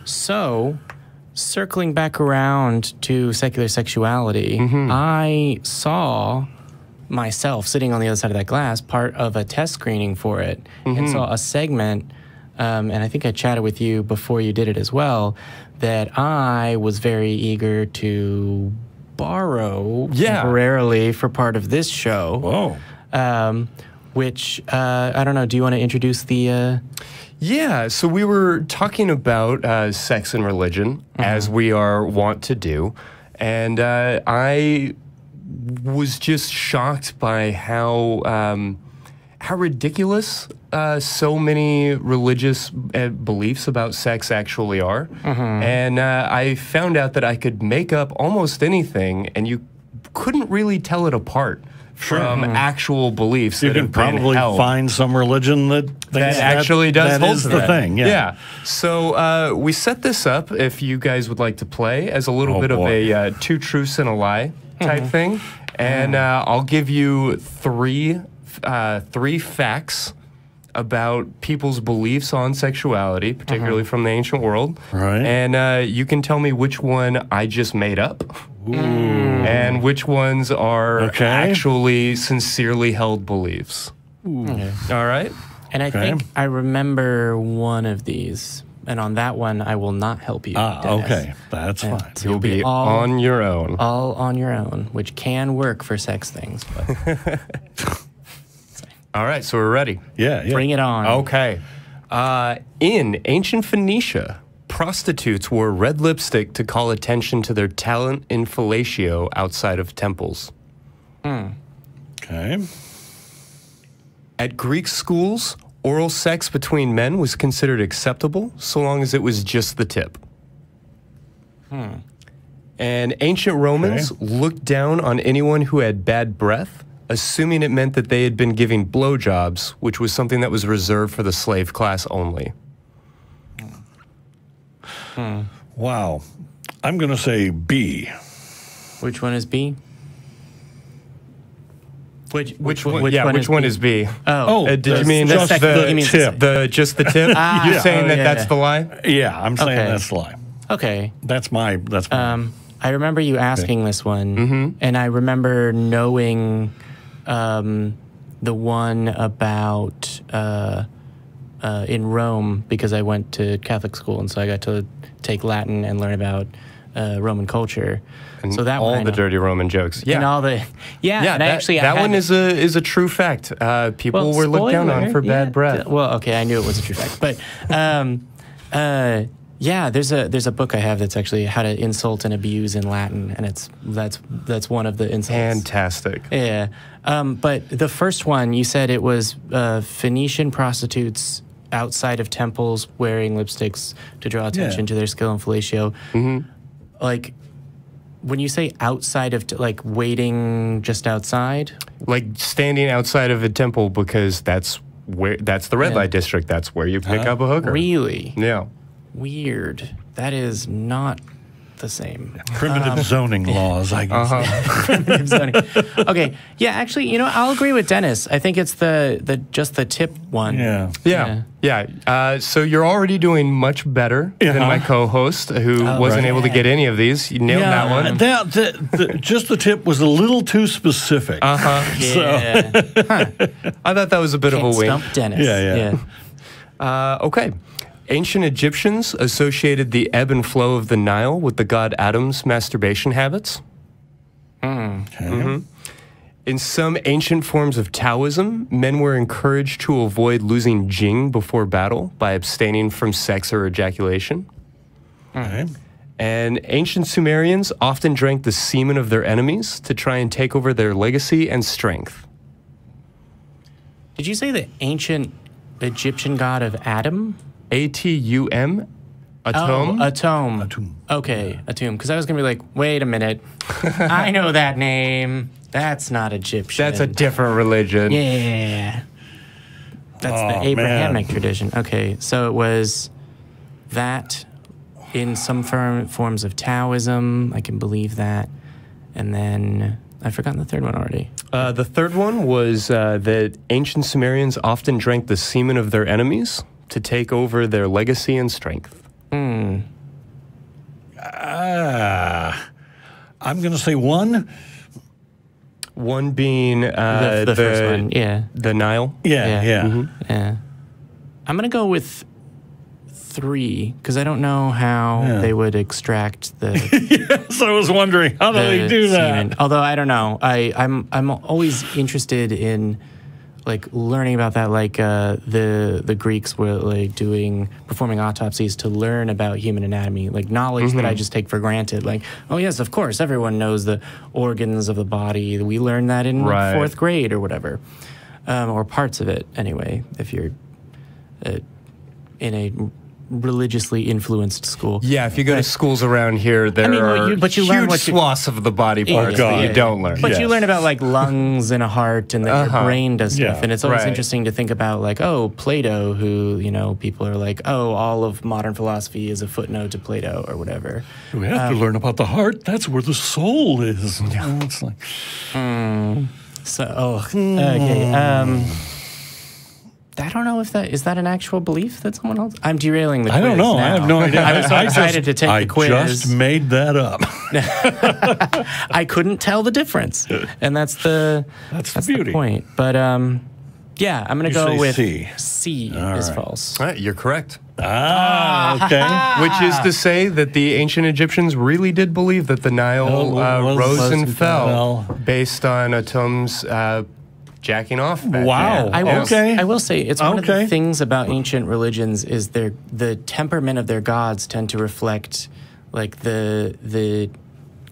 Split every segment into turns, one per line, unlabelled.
So, circling back around to secular sexuality, I saw myself sitting on the other side of that glass, part of a test screening for it, and saw a segment, and I think I chatted with you before you did it as well, that I was very eager to borrow temporarily for part of this show.
Whoa.
Which, I don't know, do you want to introduce the...
Yeah, so we were talking about sex and religion, as we are wont to do, and I was just shocked by how ridiculous so many religious beliefs about sex actually are. And I found out that I could make up almost anything, and you couldn't really tell it apart from actual beliefs.
You can probably find some religion that
actually does hold
is the thing. Yeah.
So we set this up, if you guys would like to play, as a little bit of a two truths and a lie type thing, and I'll give you three facts about people's beliefs on sexuality, particularly from the ancient world.
Right.
And you can tell me which one I just made up. And which ones are actually sincerely held beliefs. All right?
And I think I remember one of these, and on that one, I will not help you, Denis.
Okay, that's fine.
So
You'll be on your own.
All on your own, which can work for sex things. But
All right, so we're ready.
Yeah.
bring it on.
Okay. In ancient Phoenicia, prostitutes wore red lipstick to call attention to their talent in fellatio outside of temples.
Okay.
At Greek schools, oral sex between men was considered acceptable so long as it was just the tip. And ancient Romans looked down on anyone who had bad breath, assuming it meant that they had been giving blowjobs, which was something that was reserved for the slave class only.
Wow. I'm going to say B.
Which one is B? Which
one is B? Did you mean
just the tip?
Just the tip? You're saying that that's the lie?
Yeah, I'm saying that's the lie.
Okay.
That's my.
I remember you asking this one, and I remember knowing the one about in Rome, because I went to Catholic school, and so I got to take Latin and learn about Roman culture.
And
so that
all the dirty Roman jokes.
And all the and actually
that one is a true fact. People were looked down on for bad breath.
Well, okay, I knew it was a true fact, but yeah, there's a book I have that's actually how to insult and abuse in Latin, and that's one of the insults.
Fantastic.
Yeah, but the first one you said it was Phoenician prostitutes outside of temples wearing lipsticks to draw attention to their skill in fellatio. Like, when you say outside of, like, waiting just outside?
Like standing outside of a temple, because that's the red light district. That's where you pick up a hooker.
Really?
Yeah.
Weird. That is not the same.
Primitive zoning laws, I guess.
Primitive zoning. Okay. Yeah, actually, you know, I'll agree with Denis. I think it's just the tip one.
Yeah. So you're already doing much better than my co-host, who wasn't able to get any of these. You nailed that one.
Just the tip was a little too specific.
Yeah.
I thought that was a bit of a wink.
Stump Denis.
Okay. Ancient Egyptians associated the ebb and flow of the Nile with the god Adam's masturbation habits. In some ancient forms of Taoism, men were encouraged to avoid losing jing before battle by abstaining from sex or ejaculation. And ancient Sumerians often drank the semen of their enemies to try and take over their legacy and strength.
Did you say the ancient Egyptian god of Adam?
A-T-U-M? Atum?
Atum. Okay, Atum. Because I was going to be like, wait a minute. I know that name. That's not Egyptian.
That's a different religion.
Yeah. That's the Abrahamic tradition. Okay, so it was that in some forms of Taoism. I can believe that. And then I've forgotten the third one already.
The third one was that ancient Sumerians often drank the semen of their enemies to take over their legacy and strength.
I'm going to say 1.
1 being
The first one, yeah.
the Nile.
Yeah.
Yeah. I'm going to go with 3, because I don't know how they would extract the...
Yes, I was wondering, how do they do that?
semen. Although, I don't know. I'm always interested in, like, learning about that. Like, the Greeks were, like, performing autopsies to learn about human anatomy. Like, knowledge that I just take for granted. Like, oh, yes, of course, everyone knows the organs of the body. We learned that in like, 4th grade or whatever. Or parts of it, anyway, if you're in a religiously influenced school.
Yeah, if you go to schools around here, there are huge swaths of the body parts that you don't learn.
But you learn about like lungs and a heart and that your brain does stuff.
Yeah.
And it's always interesting to think about like, oh, Plato, who, you know, people are like, oh, all of modern philosophy is a footnote to Plato or whatever.
We have to learn about the heart. That's where the soul is. Yeah. It's like...
Okay. I don't know if is that an actual belief that someone else... I'm derailing the quiz.
I don't know.
Now.
I have no idea.
I was so excited to take the quiz.
I just made that up.
I couldn't tell the difference. And that's the
beauty.
point. But yeah, I'm going to go with
C.
C is false.
All right, you're correct.
Okay.
Which is to say that the ancient Egyptians really did believe that the Nile rose and fell based on Atum's jacking off.
Wow.
I will say it's one of the things about ancient religions is the temperament of their gods tend to reflect like the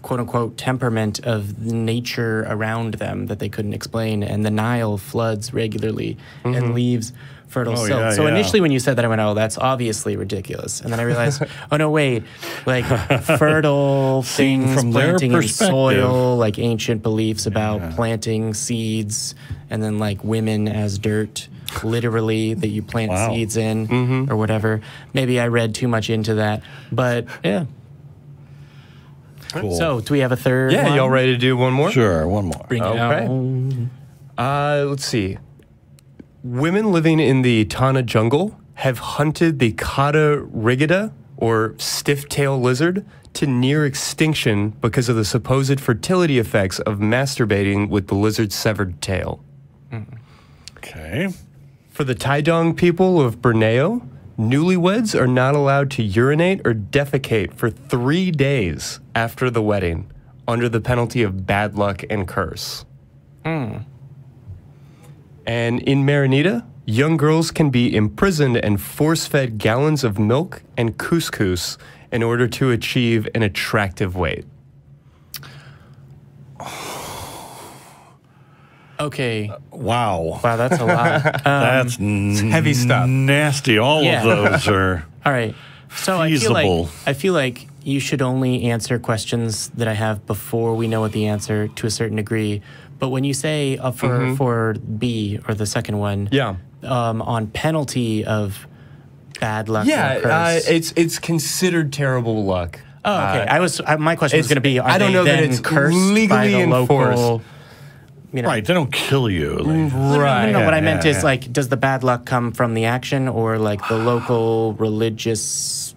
quote unquote temperament of the nature around them that they couldn't explain. And the Nile floods regularly and leaves fertile silt. So initially when you said that, I went, oh, that's obviously ridiculous. And then I realized, oh, no, wait, like fertile things,
from their
planting in
perspective.
soil, like ancient beliefs about planting seeds, and then like women as dirt, literally, that you plant seeds in or whatever. Maybe I read too much into that, but yeah.
Cool.
So, do we have a third one?
y'all ready to do one more?
Sure, one more.
Bring it out.
Let's see. Women living in the Tana jungle have hunted the Cata rigida, or stiff-tail lizard, to near extinction because of the supposed fertility effects of masturbating with the lizard's severed tail.
Okay.
For the Taidong people of Borneo, newlyweds are not allowed to urinate or defecate for 3 days after the wedding, under the penalty of bad luck and curse. And in Marinita, young girls can be imprisoned and force-fed gallons of milk and couscous in order to achieve an attractive weight.
Okay.
Wow.
Wow, that's a lot.
That's
heavy stuff.
Nasty. All of those are
All right. So
feasible.
I feel like you should only answer questions that I have before we know what the answer to a certain degree. But when you say for B or the second one, on penalty of bad luck, or curse.
It's considered terrible luck.
Oh, okay. My question was going to be: Are
I don't
they
know
then
that it's
cursed
legally
by the
enforced.
local? You know,
right. They don't kill you.
Right. No, what I meant is like, does the bad luck come from the action or like the local religious?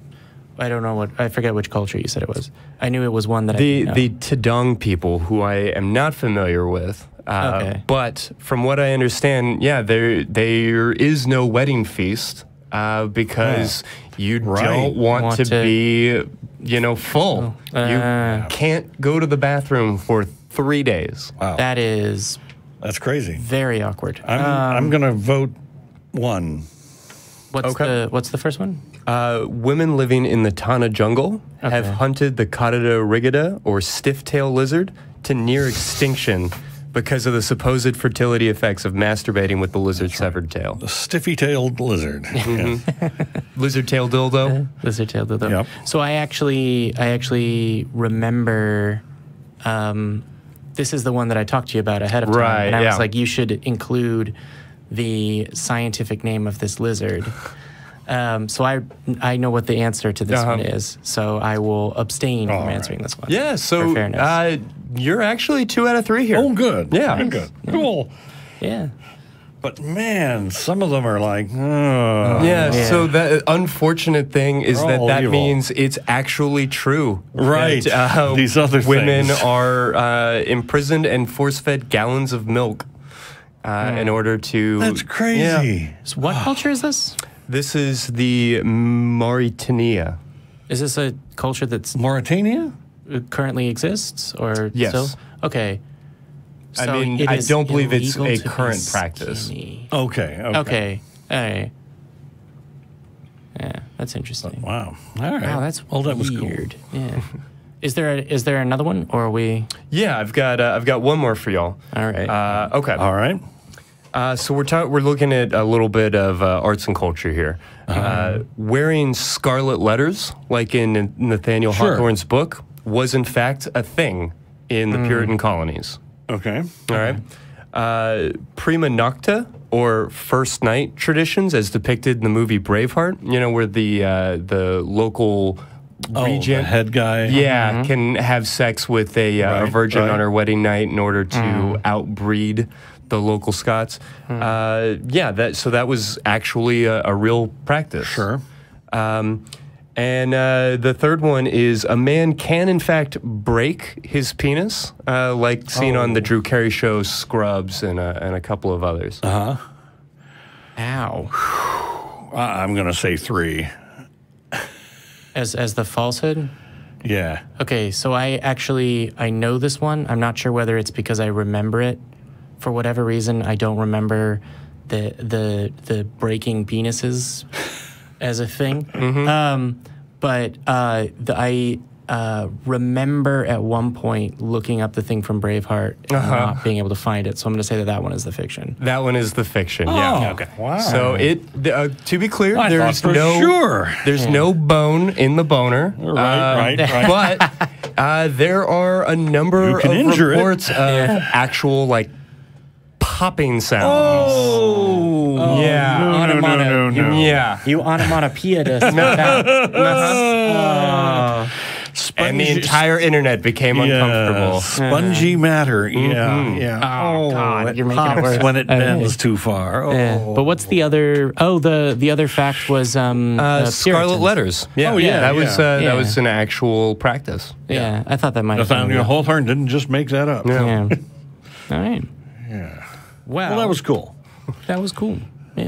I don't know I forget which culture you said it was. I knew it was one that
the Tadong people, who I am not familiar with. But from what I understand, there is no wedding feast because you don't want to be, full. You can't go to the bathroom for 3 days.
Wow.
That's
crazy.
Very awkward.
I'm going to vote 1.
What's the first one?
Women living in the Tana jungle have hunted the Cata rigida, or stiff-tail lizard, to near extinction because of the supposed fertility effects of masturbating with the lizard's severed tail.
The stiffy-tailed lizard.
Lizard-tail dildo.
Lizard-tail dildo.
Yep.
So I actually remember. This is the one that I talked to you about ahead of time, and I was like, you should include the scientific name of this lizard. So I know what the answer to this one is, so I will abstain from answering this one.
Yeah, so
for fairness.
You're actually 2 out of 3 here.
Oh, good.
Yeah.
Good. Cool.
Yeah.
But man, some of them are like, oh.
Yeah, so the unfortunate thing is
They're all
that
evil.
means it's actually true.
Right.
That,
These other
women
things.
are imprisoned and force-fed gallons of milk in order to...
That's crazy.
Yeah.
So what culture is this?
This is the Mauritania.
Is this a culture that's
Mauritania?
currently exists, or
Yes.
still? Okay.
I
So
mean,
it
I
is
don't believe it's
illegal
a
to be
current practice.
skinny.
Okay.
Okay. All right. Yeah, that's interesting.
Wow. All right.
Wow, that's
well, that was cool.
weird. Yeah. Is there another one, or are we?
Yeah, I've got one more for y'all.
All right.
Okay.
All right.
So we're looking at a little bit of arts and culture here. Wearing scarlet letters, like in Nathaniel
Sure.
Hawthorne's book, was in fact a thing in the Puritan colonies.
Okay.
All right. Prima nocta, or first night traditions, as depicted in the movie Braveheart. You know, where the local regent,
the head guy.
yeah, can have sex with a
Right,
virgin
right.
on her wedding night in order to outbreed the local Scots. So that was actually a real practice.
Sure.
And the third one is a man can in fact break his penis, like seen on the Drew Carey show, Scrubs, and a couple of others.
Uh-huh.
Ow.
I'm going to say 3.
As the falsehood.
Yeah.
Okay, so I know this one. I'm not sure whether it's because I remember it. For whatever reason, I don't remember the breaking penises as a thing. But I remember at one point looking up the thing from Braveheart and not being able to find it. So I'm going to say that one is the fiction.
That one is the fiction.
Oh,
Yeah.
Okay.
Wow.
So to be clear,
I
there's
thought for
no
sure.
there's no bone in the boner.
Right.
But there are a number
You can
of
injure it.
reports of actual like popping sounds.
Oh.
Yeah.
No.
Yeah.
You onomatopoeia this.
And the entire internet became uncomfortable.
Spongy matter. Yeah.
Oh, God, you're making it
Pops
worse.
when it bends too far. Oh.
Yeah. But what's the other? Oh, the other fact was
Scarlet
Puritans.
letters. Yeah.
Oh, yeah,
That was
yeah.
that was an actual practice.
Yeah, I thought that might have been.
Nathaniel Hawthorne didn't just make that up.
Yeah.
Yeah. All right.
Yeah.
Well,
Well, that was cool.
that was cool.